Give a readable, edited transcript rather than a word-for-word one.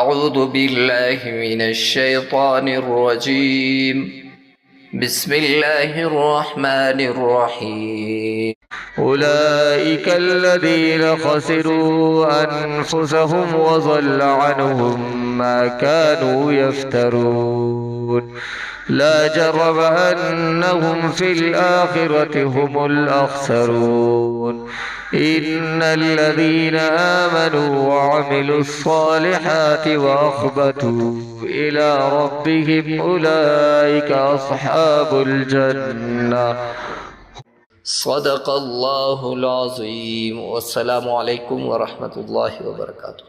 أعوذ بالله من الشيطان الرجيم بسم الله الرحمن الرحيم أولئك الذين خسروا أنفسهم وضل عنهم ما كانوا يفترون لا جرم أنهم في الآخرة هم الأخسرون إن الذين آمنوا وعملوا الصالحات وأخبتوا إلى ربهم أولئك أصحاب الجنة صدق الله العظيم والسلام عليكم ورحمة الله وبركاته